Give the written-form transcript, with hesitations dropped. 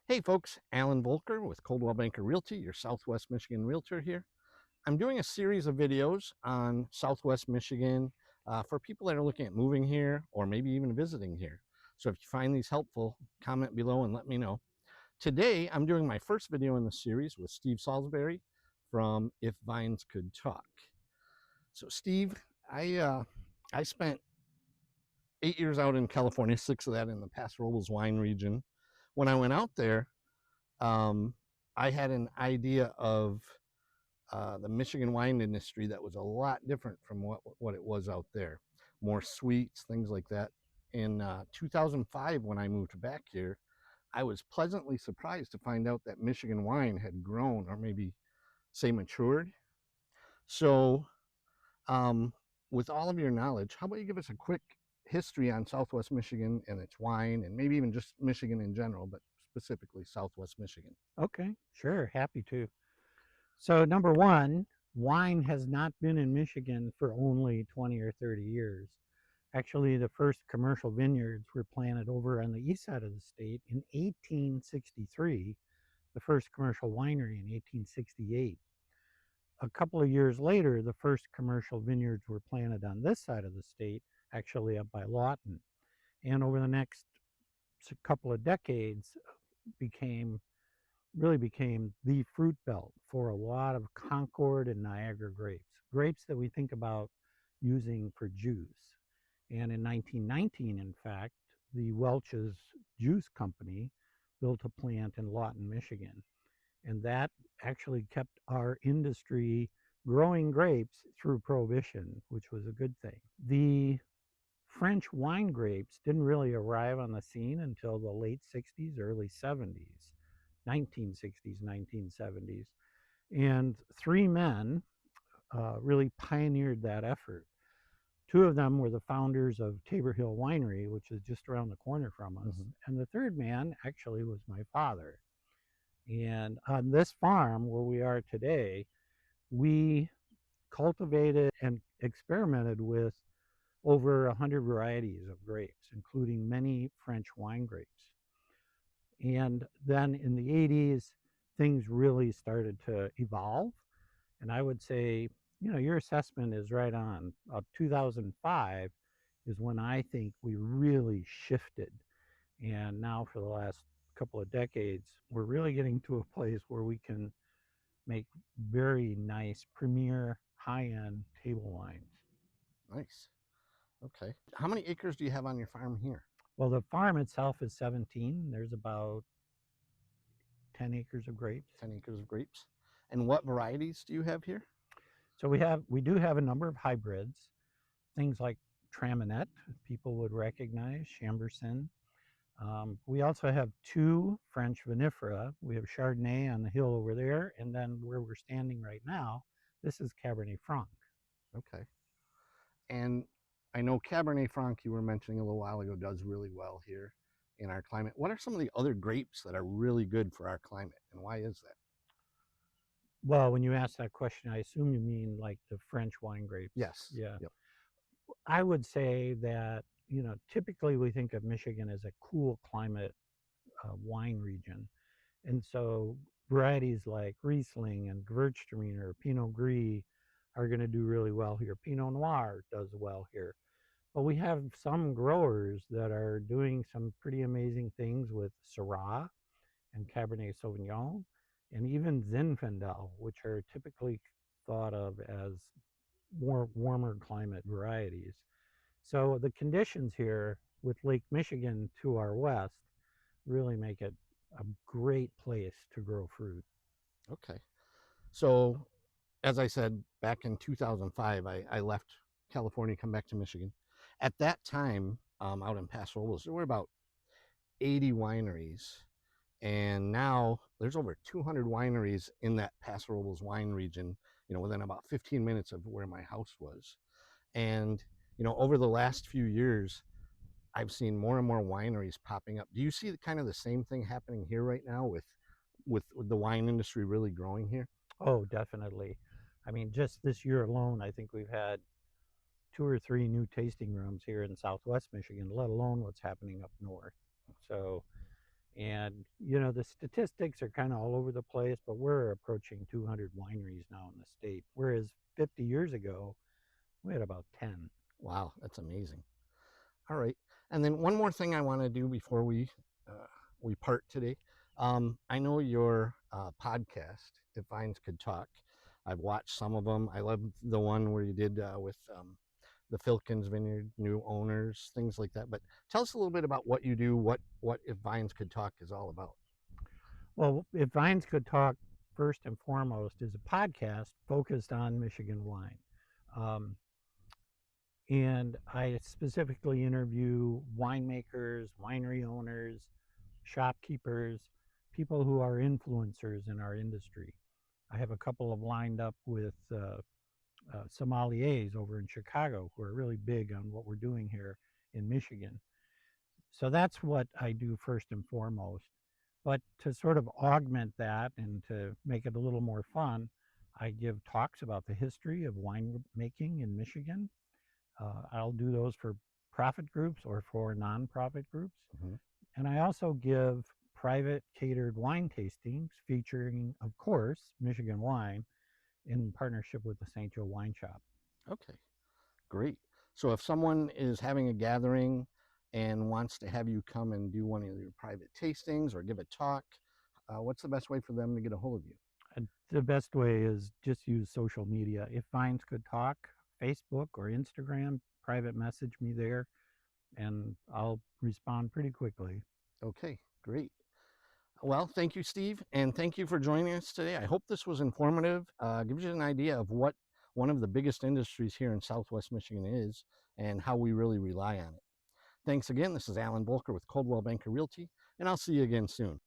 Hey folks, Allan Volker with Coldwell Banker Realty, your Southwest Michigan Realtor here. I'm doing a series of videos on Southwest Michigan for people that are looking at moving here or maybe even visiting here. So if you find these helpful, comment below and let me know. Today, I'm doing my first video in the series with Steve Salisbury from If Vines Could Talk. So Steve, I spent 8 years out in California, 6 of that in the Paso Robles wine region. When I went out there, um, I had an idea of the Michigan wine industry that was a lot different from what it was out there. More sweets, things like that. In 2005, when I moved back here, I was pleasantly surprised to find out that Michigan wine had grown, or maybe say matured. So, um, with all of your knowledge, how about you give us a quick history on Southwest Michigan and its wine, and maybe even just Michigan in general, but specifically Southwest Michigan? Okay, sure, happy to. So, number one, wine has not been in Michigan for only 20 or 30 years. Actually, the first commercial vineyards were planted over on the east side of the state in 1863, the first commercial winery in 1868. A couple of years later, the first commercial vineyards were planted on this side of the state, actually up by Lawton. And over the next couple of decades, became became the fruit belt for a lot of Concord and Niagara grapes, grapes that we think about using for juice. And in 1919, in fact, the Welch's Juice Company built a plant in Lawton, Michigan. And that actually kept our industry growing grapes through Prohibition, which was a good thing. The French wine grapes didn't really arrive on the scene until the late 60s, early 70s, 1960s, 1970s. And three men really pioneered that effort. Two of them were the founders of Tabor Hill Winery, which is just around the corner from us. Mm-hmm. And the third man actually was my father. And on this farm where we are today, we cultivated and experimented with over 100 varieties of grapes, including many French wine grapes. And then in the 80s, things really started to evolve. And I would say, your assessment is right on. 2005 is when I think we really shifted. And now for the last couple of decades, we're really getting to a place where we can make very nice, premier, high-end table wines. Nice. Okay. How many acres do you have on your farm here? Well, the farm itself is 17. There's about 10 acres of grapes. 10 acres of grapes. And what varieties do you have here? So we do have a number of hybrids, things like Traminette, people would recognize, Chambourcin. We also have two French vinifera. We have Chardonnay on the hill over there, and then where we're standing right now, this is Cabernet Franc. Okay. And I know Cabernet Franc, you were mentioning a little while ago, does really well here in our climate. What are some of the other grapes that are really good for our climate, and why is that? Well, when you ask that question, I assume you mean like the French wine grapes. Yes. Yeah. Yep. I would say that, typically we think of Michigan as a cool climate wine region. And so varieties like Riesling and Gewürztraminer, Pinot Gris are going to do really well here. Pinot Noir does well here. But we have some growers that are doing some pretty amazing things with Syrah and Cabernet Sauvignon and even Zinfandel, which are typically thought of as more warmer climate varieties. So the conditions here with Lake Michigan to our west really make it a great place to grow fruit. Okay. So, as I said, back in 2005, I left California, come back to Michigan. At that time, out in Paso Robles, there were about 80 wineries. And now there's over 200 wineries in that Paso Robles wine region, within about 15 minutes of where my house was. And, over the last few years, I've seen more and more wineries popping up. Do you see kind of the same thing happening here right now with the wine industry really growing here? Oh, definitely. I mean, just this year alone, I think we've had 2 or 3 new tasting rooms here in Southwest Michigan, let alone what's happening up north. So And, the statistics are kind of all over the place, but we're approaching 200 wineries now in the state, whereas 50 years ago, we had about 10. Wow, that's amazing. All right. And then one more thing I want to do before we part today. I know your podcast, If Vines Could Talk. I've watched some of them. I love the one where you did with the Filkins Vineyard, new owners, things like that. But tell us a little bit about what you do, what If Vines Could Talk is all about. Well, If Vines Could Talk, first and foremost, is a podcast focused on Michigan wine. Um, and I specifically interview winemakers, winery owners, shopkeepers, people who are influencers in our industry. I have a couple of lined up with sommeliers over in Chicago who are really big on what we're doing here in Michigan. So that's what I do first and foremost. But to sort of augment that and to make it a little more fun, I give talks about the history of winemaking in Michigan. I'll do those for profit groups or for nonprofit groups. Mm-hmm. And I also give private catered wine tastings featuring, of course, Michigan wine in partnership with the St. Joe Wine Shop. Okay, great. So if someone is having a gathering and wants to have you come and do one of your private tastings or give a talk, what's the best way for them to get a hold of you? The best way is just use social media. If Vines Could Talk, Facebook or Instagram, private message me there, and I'll respond pretty quickly. Okay, great. Well, thank you, Steve, and thank you for joining us today. I hope this was informative, gives you an idea of what one of the biggest industries here in Southwest Michigan is and how we really rely on it. Thanks again. This is Allan Volker with Coldwell Banker Realty, and I'll see you again soon.